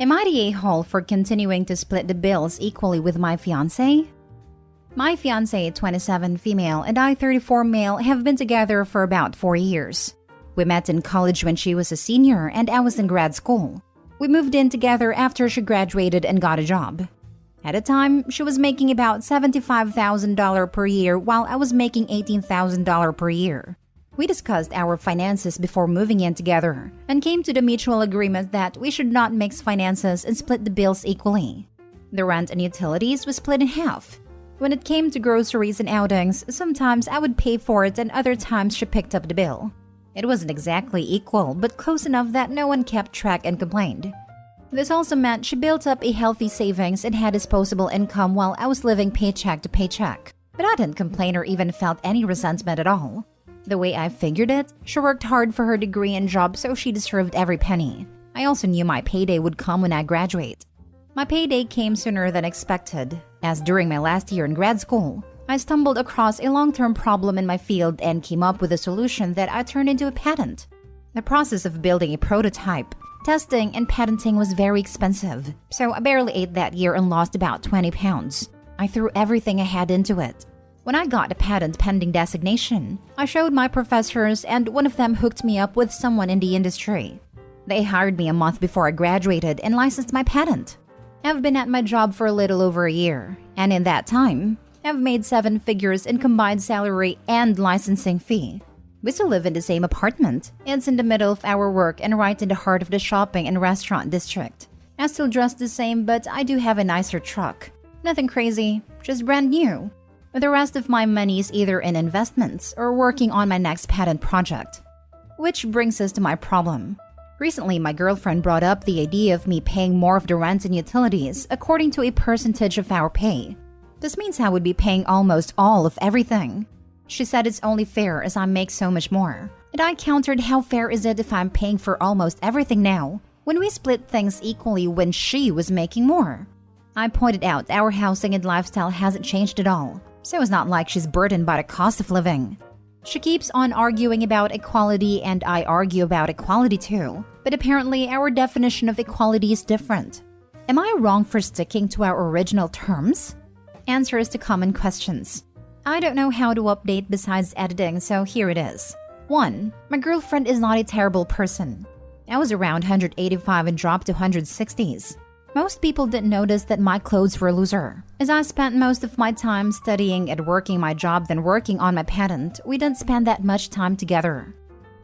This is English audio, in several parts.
Am I the a-hole for continuing to split the bills equally with my fiancé? My fiancé, 27 female, and I, 34 male, have been together for about 4 years. We met in college when she was a senior and I was in grad school. We moved in together after she graduated and got a job. At the time, she was making about $75,000 per year while I was making $18,000 per year. We discussed our finances before moving in together and came to the mutual agreement that we should not mix finances and split the bills equally. The rent and utilities was split in half. When it came to groceries and outings, sometimes I would pay for it and other times she picked up the bill. It wasn't exactly equal, but close enough that no one kept track and complained. This also meant she built up a healthy savings and had disposable income while I was living paycheck to paycheck. But I didn't complain or even felt any resentment at all. The way I figured it, she worked hard for her degree and job, so she deserved every penny. I also knew my payday would come when I graduate. My payday came sooner than expected, as during my last year in grad school, I stumbled across a long-term problem in my field and came up with a solution that I turned into a patent. The process of building a prototype, testing, and patenting was very expensive, so I barely ate that year and lost about 20 pounds. I threw everything I had into it. When I got a patent pending designation, I showed my professors and one of them hooked me up with someone in the industry. They hired me a month before I graduated and licensed my patent. I've been at my job for a little over a year, and in that time, I've made 7 figures in combined salary and licensing fee. We still live in the same apartment. It's in the middle of our work and right in the heart of the shopping and restaurant district. I still dress the same, but I do have a nicer truck. Nothing crazy, just brand new. The rest of my money is either in investments or working on my next patent project. Which brings us to my problem. Recently, my girlfriend brought up the idea of me paying more of the rent and utilities according to a percentage of our pay. This means I would be paying almost all of everything. She said it's only fair as I make so much more. And I countered, how fair is it if I'm paying for almost everything now, when we split things equally when she was making more? I pointed out our housing and lifestyle hasn't changed at all, so it's not like she's burdened by the cost of living. She keeps on arguing about equality and I argue about equality too, but apparently our definition of equality is different. Am I wrong for sticking to our original terms? Answers to common questions. I don't know how to update besides editing, so here it is. 1. My girlfriend is not a terrible person. I was around 185 and dropped to 160s. Most people didn't notice that my clothes were looser. As I spent most of my time studying and working my job than working on my patent, we didn't spend that much time together.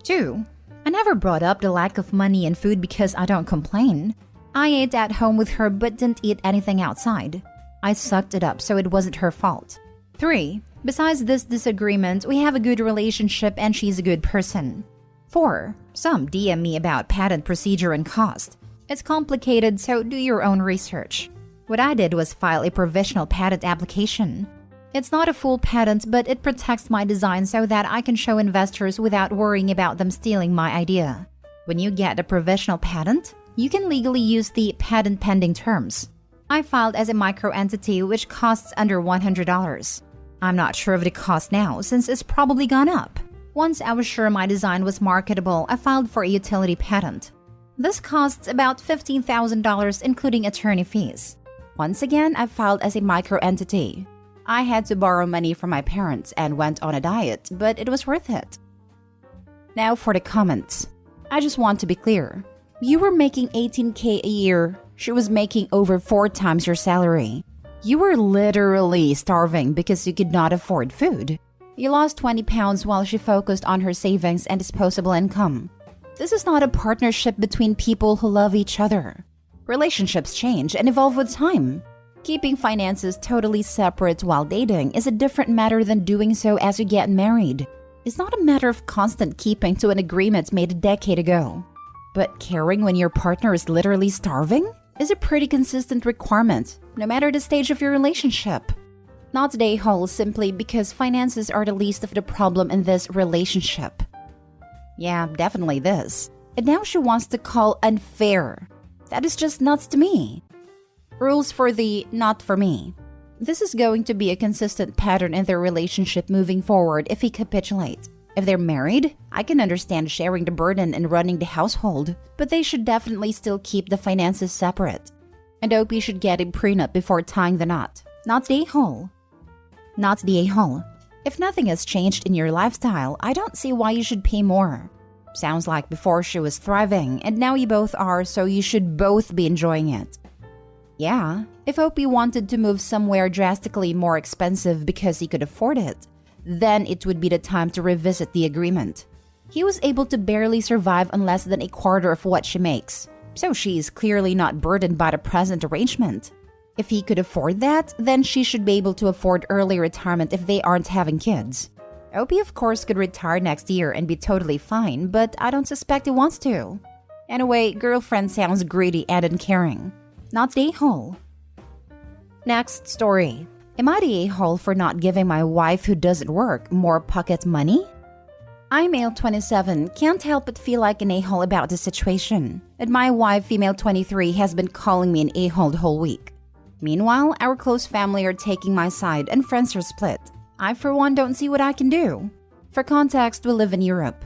2. I never brought up the lack of money and food because I don't complain. I ate at home with her but didn't eat anything outside. I sucked it up, so it wasn't her fault. 3. Besides this disagreement, we have a good relationship and she's a good person. 4. Some DM me about patent procedure and cost. It's complicated, so do your own research. What I did was file a provisional patent application. It's not a full patent, but it protects my design so that I can show investors without worrying about them stealing my idea. When you get a provisional patent, you can legally use the patent pending terms. I filed as a micro-entity, which costs under $100. I'm not sure of the cost now, since it's probably gone up. Once I was sure my design was marketable, I filed for a utility patent. This costs about $15,000 including attorney fees. Once again, I filed as a micro-entity. I had to borrow money from my parents and went on a diet, but it was worth it. Now for the comments. I just want to be clear. You were making $18K a year. She was making over 4 times your salary. You were literally starving because you could not afford food. You lost 20 pounds while she focused on her savings and disposable income. This is not a partnership between people who love each other. Relationships change and evolve with time. Keeping finances totally separate while dating is a different matter than doing so as you get married. It's not a matter of constant keeping to an agreement made a decade ago. But caring when your partner is literally starving is a pretty consistent requirement, no matter the stage of your relationship. Not today, whole simply because finances are the least of the problem in this relationship. Yeah, definitely this. And now she wants to call unfair. That is just nuts to me. Rules for the not for me. This is going to be a consistent pattern in their relationship moving forward if he capitulates. If they're married, I can understand sharing the burden and running the household, but they should definitely still keep the finances separate. And OP should get a prenup before tying the knot. Not the a-hole. Not the a-hole. If nothing has changed in your lifestyle, I don't see why you should pay more. Sounds like before she was thriving, and now you both are, so you should both be enjoying it. Yeah, if OP wanted to move somewhere drastically more expensive because he could afford it, then it would be the time to revisit the agreement. He was able to barely survive on less than a quarter of what she makes, so she is clearly not burdened by the present arrangement. If he could afford that, then she should be able to afford early retirement if they aren't having kids. OP of course could retire next year and be totally fine, but I don't suspect he wants to. Anyway, girlfriend sounds greedy and uncaring. Not the a-hole. Next story. Am I the a-hole for not giving my wife who doesn't work more pocket money? I, male 27, can't help but feel like an a-hole about the situation, and my wife, female 23, has been calling me an a-hole the whole week. Meanwhile, our close family are taking my side and friends are split. I, for one, don't see what I can do. For context, we live in Europe.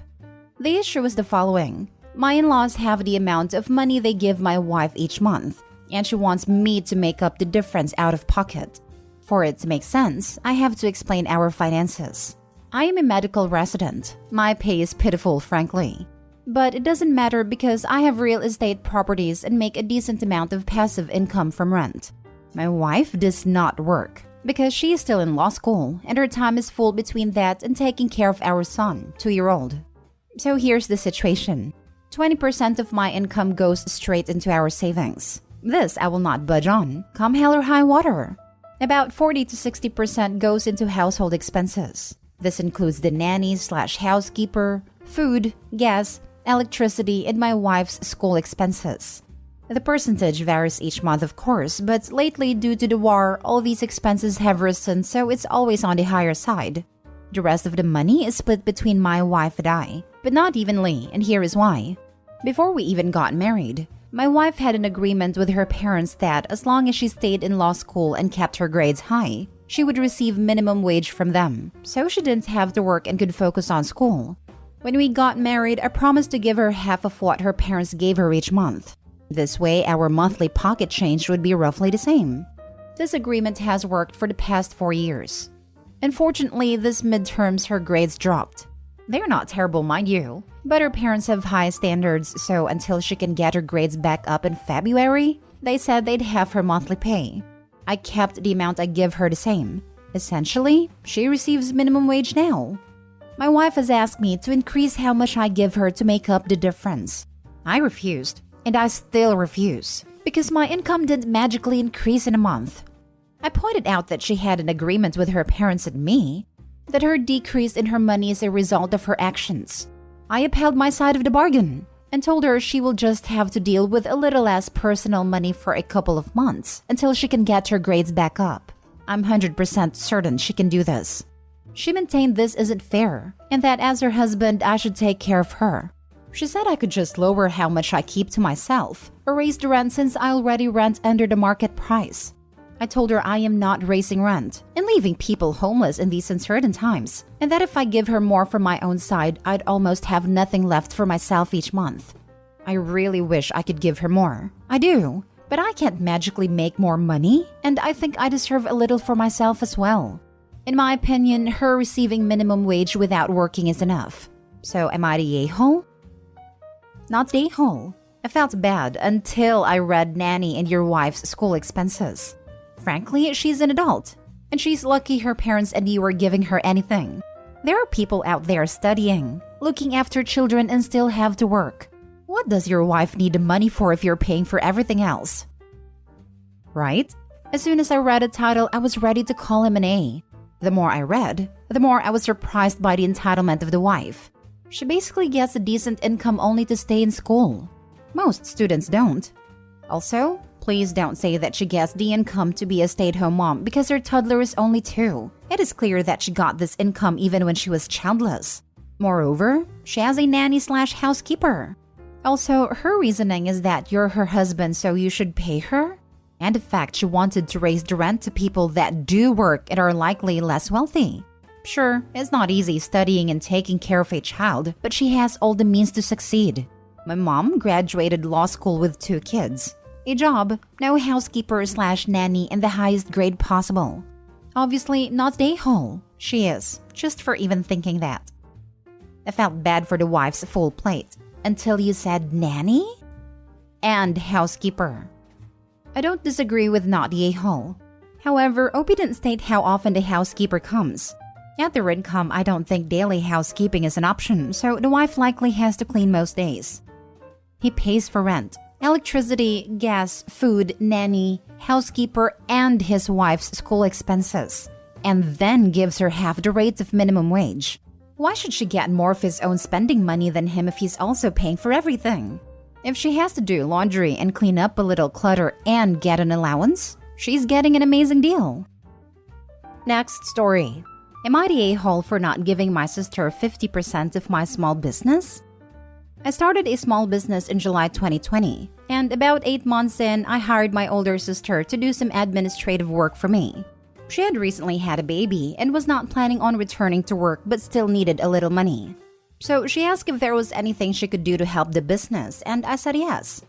The issue is the following. My in-laws have the amount of money they give my wife each month, and she wants me to make up the difference out of pocket. For it to make sense, I have to explain our finances. I am a medical resident. My pay is pitiful, frankly. But it doesn't matter because I have real estate properties and make a decent amount of passive income from rent. My wife does not work because she is still in law school and her time is full between that and taking care of our son, 2-year-old. So here's the situation. 20% of my income goes straight into our savings. This I will not budge on, come hell or high water. About 40 to 60% goes into household expenses. This includes the nanny/housekeeper, food, gas, electricity, and my wife's school expenses. The percentage varies each month, of course, but lately, due to the war, all these expenses have risen, so it's always on the higher side. The rest of the money is split between my wife and I, but not evenly, and here is why. Before we even got married, my wife had an agreement with her parents that as long as she stayed in law school and kept her grades high, she would receive minimum wage from them, so she didn't have to work and could focus on school. When we got married, I promised to give her half of what her parents gave her each month. This way, our monthly pocket change would be roughly the same. This agreement has worked for the past 4 years. Unfortunately, this midterms her grades dropped. They're not terrible, mind you, but her parents have high standards, so until she can get her grades back up in February, they said they'd have her monthly pay. I kept the amount I give her the same. Essentially, she receives minimum wage now. My wife has asked me to increase how much I give her to make up the difference. I refused. And I still refuse, because my income didn't magically increase in a month. I pointed out that she had an agreement with her parents and me, that her decrease in her money is a result of her actions. I upheld my side of the bargain, and told her she will just have to deal with a little less personal money for a couple of months until she can get her grades back up. I'm 100% certain she can do this. She maintained this isn't fair, and that as her husband, I should take care of her. She said I could just lower how much I keep to myself, or raise the rent since I already rent under the market price. I told her I am not raising rent and leaving people homeless in these uncertain times, and that if I give her more from my own side, I'd almost have nothing left for myself each month. I really wish I could give her more. I do, but I can't magically make more money, and I think I deserve a little for myself as well. In my opinion, her receiving minimum wage without working is enough. So am I the a-hole? Not the a-hole. I felt bad until I read nanny and your wife's school expenses. Frankly, she's an adult, and she's lucky her parents and you are giving her anything. There are people out there studying, looking after children and still have to work. What does your wife need the money for if you're paying for everything else? Right? As soon as I read the title, I was ready to call him an A. The more I read, the more I was surprised by the entitlement of the wife. She basically gets a decent income only to stay in school. Most students don't. Also, please don't say that she gets the income to be a stay-at-home mom because her toddler is only 2. It is clear that she got this income even when she was childless. Moreover, she has a nanny/housekeeper. Also, her reasoning is that you're her husband so you should pay her? And the fact she wanted to raise the rent to people that do work and are likely less wealthy. Sure, it's not easy studying and taking care of a child, but she has all the means to succeed. My mom graduated law school with 2 kids. A job, no housekeeper/nanny, and the highest grade possible. Obviously, not a hole. She is, just for even thinking that. I felt bad for the wife's full plate. Until you said nanny? And housekeeper. I don't disagree with not a hole. However, Opie didn't state how often the housekeeper comes. At their income, I don't think daily housekeeping is an option, so the wife likely has to clean most days. He pays for rent, electricity, gas, food, nanny, housekeeper, and his wife's school expenses, and then gives her half the rate of minimum wage. Why should she get more of his own spending money than him if he's also paying for everything? If she has to do laundry and clean up a little clutter and get an allowance, she's getting an amazing deal. Next story. Am I the a-hole for not giving my sister 50% of my small business? I started a small business in July 2020, and about 8 months in, I hired my older sister to do some administrative work for me. She had recently had a baby and was not planning on returning to work but still needed a little money. So she asked if there was anything she could do to help the business, and I said yes.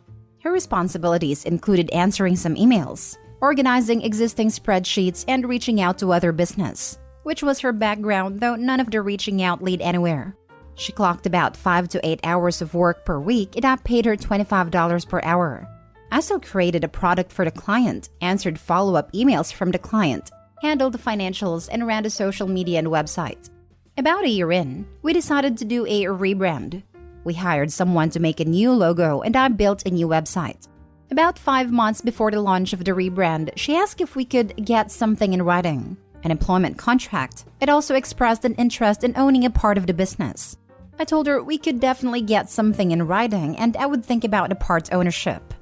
Her responsibilities included answering some emails, organizing existing spreadsheets, and reaching out to other business, which was her background, though none of the reaching out led anywhere. She clocked about 5 to 8 hours of work per week, and I paid her $25 per hour. I still created a product for the client, answered follow-up emails from the client, handled the financials, and ran the social media and website. About a year in, we decided to do a rebrand. We hired someone to make a new logo, and I built a new website. About 5 months before the launch of the rebrand, she asked if we could get something in writing, an employment contract. It also expressed an interest in owning a part of the business. I told her we could definitely get something in writing, and I would think about the part ownership.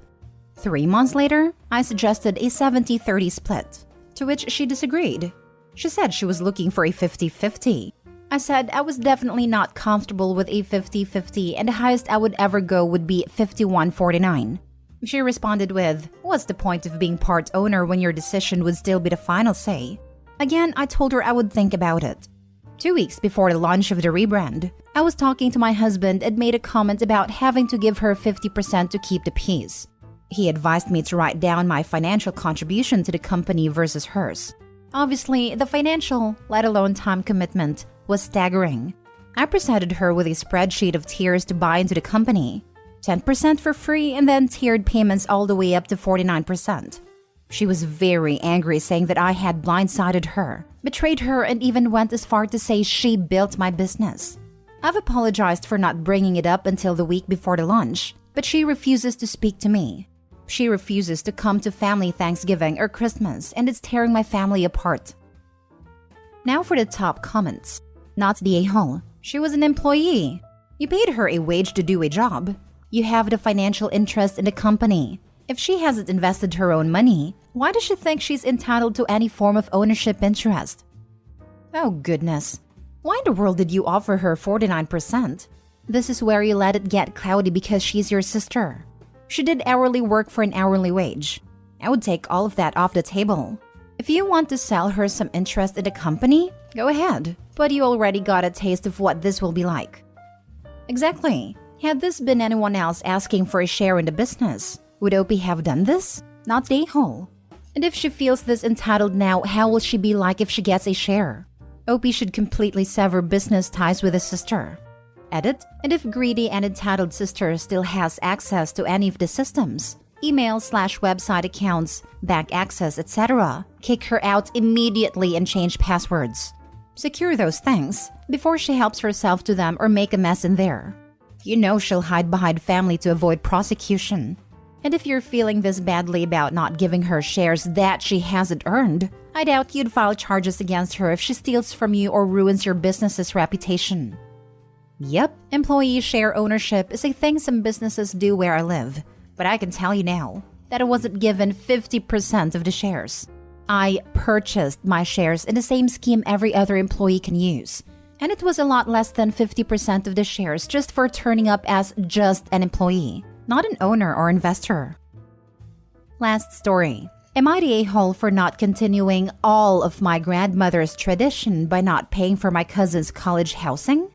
3 months later, I suggested a 70-30 split, to which she disagreed. She said she was looking for a 50-50. I said I was definitely not comfortable with a 50-50, and the highest I would ever go would be 51-49. She responded with, "What's the point of being part owner when your decision would still be the final say?" Again, I told her I would think about it. 2 weeks before the launch of the rebrand, I was talking to my husband and made a comment about having to give her 50% to keep the peace. He advised me to write down my financial contribution to the company versus hers. Obviously, the financial, let alone time commitment, was staggering. I presented her with a spreadsheet of tiers to buy into the company. 10% for free, and then tiered payments all the way up to 49%. She was very angry, saying that I had blindsided her, betrayed her, and even went as far to say she built my business. I've apologized for not bringing it up until the week before the launch, but she refuses to speak to me. She refuses to come to family Thanksgiving or Christmas, and it's tearing my family apart. Now for the top comments. Not the a-hole. She was an employee. You paid her a wage to do a job. You have the financial interest in the company. If she hasn't invested her own money, why does she think she's entitled to any form of ownership interest? Oh goodness. Why in the world did you offer her 49%? This is where you let it get cloudy because she's your sister. She did hourly work for an hourly wage. I would take all of that off the table. If you want to sell her some interest in the company, go ahead. But you already got a taste of what this will be like. Exactly. Had this been anyone else asking for a share in the business, would Opie have done this? Not the a-hole. And if she feels this entitled now, how will she be like if she gets a share? Opie should completely sever business ties with his sister. Edit, and if greedy and entitled sister still has access to any of the systems, email/website accounts, bank access, etc., kick her out immediately and change passwords. Secure those things before she helps herself to them or make a mess in there. You know she'll hide behind family to avoid prosecution. And if you're feeling this badly about not giving her shares that she hasn't earned, I doubt you'd file charges against her if she steals from you or ruins your business's reputation. Yep, employee share ownership is a thing some businesses do where I live, but I can tell you now that I wasn't given 50% of the shares. I purchased my shares in the same scheme every other employee can use, and it was a lot less than 50% of the shares just for turning up as just an employee, not an owner or investor. Last story. Am I the a-hole for not continuing all of my grandmother's tradition by not paying for my cousin's college housing?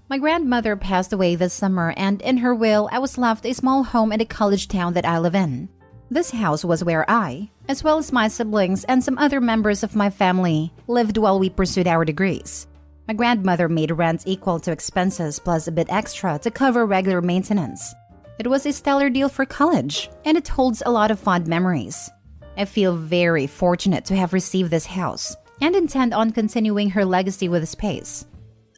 My grandmother passed away this summer, and in her will, I was left a small home in the college town that I live in. This house was where I, as well as my siblings and some other members of my family, lived while we pursued our degrees. My grandmother made rent equal to expenses plus a bit extra to cover regular maintenance. It was a stellar deal for college, and it holds a lot of fond memories. I feel very fortunate to have received this house and intend on continuing her legacy with the space.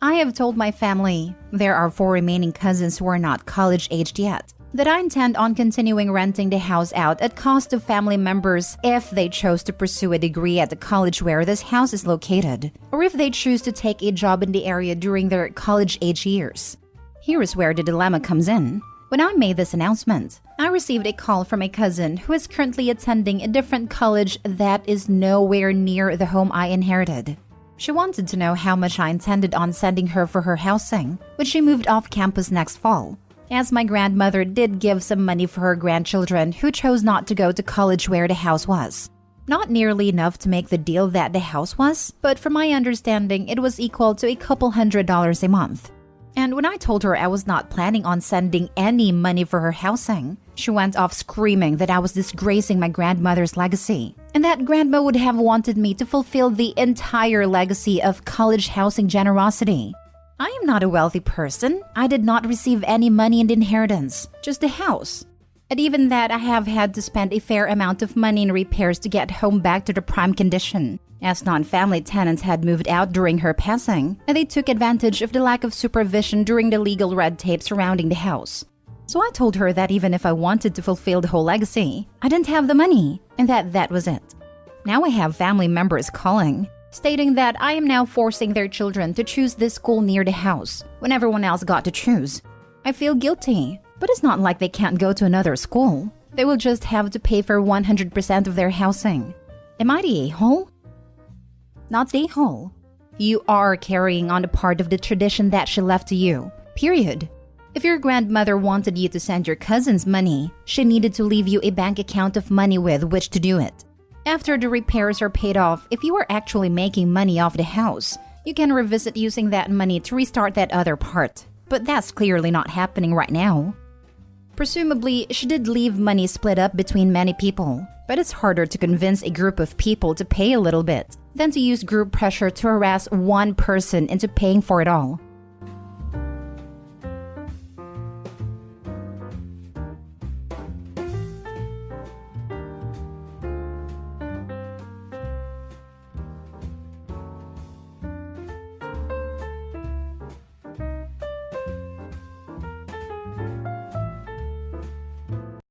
I have told my family, there are 4 remaining cousins who are not college-aged yet, that I intend on continuing renting the house out at cost to family members if they chose to pursue a degree at the college where this house is located, or if they choose to take a job in the area during their college-age years. Here is where the dilemma comes in. When I made this announcement, I received a call from a cousin who is currently attending a different college that is nowhere near the home I inherited. She wanted to know how much I intended on sending her for her housing when she moved off campus next fall, as my grandmother did give some money for her grandchildren who chose not to go to college where the house was. Not nearly enough to make the deal that the house was, but from my understanding, it was equal to a couple $100s a month. And when I told her I was not planning on sending any money for her housing, she went off screaming that I was disgracing my grandmother's legacy, and that grandma would have wanted me to fulfill the entire legacy of college housing generosity. I am not a wealthy person. I did not receive any money in the inheritance, just the house. And even that, I have had to spend a fair amount of money in repairs to get home back to the prime condition, as non-family tenants had moved out during her passing, and they took advantage of the lack of supervision during the legal red tape surrounding the house. So I told her that even if I wanted to fulfill the whole legacy, I didn't have the money, and that was it. Now I have family members calling, stating that I am now forcing their children to choose this school near the house when everyone else got to choose. I feel guilty, but it's not like they can't go to another school. They will just have to pay for 100% of their housing. Am I the a-hole? Not the a-hole. You are carrying on a part of the tradition that she left to you, period. If your grandmother wanted you to send your cousins money, she needed to leave you a bank account of money with which to do it. After the repairs are paid off, if you are actually making money off the house, you can revisit using that money to restart that other part. But that's clearly not happening right now. Presumably, she did leave money split up between many people, but it's harder to convince a group of people to pay a little bit than to use group pressure to harass one person into paying for it all.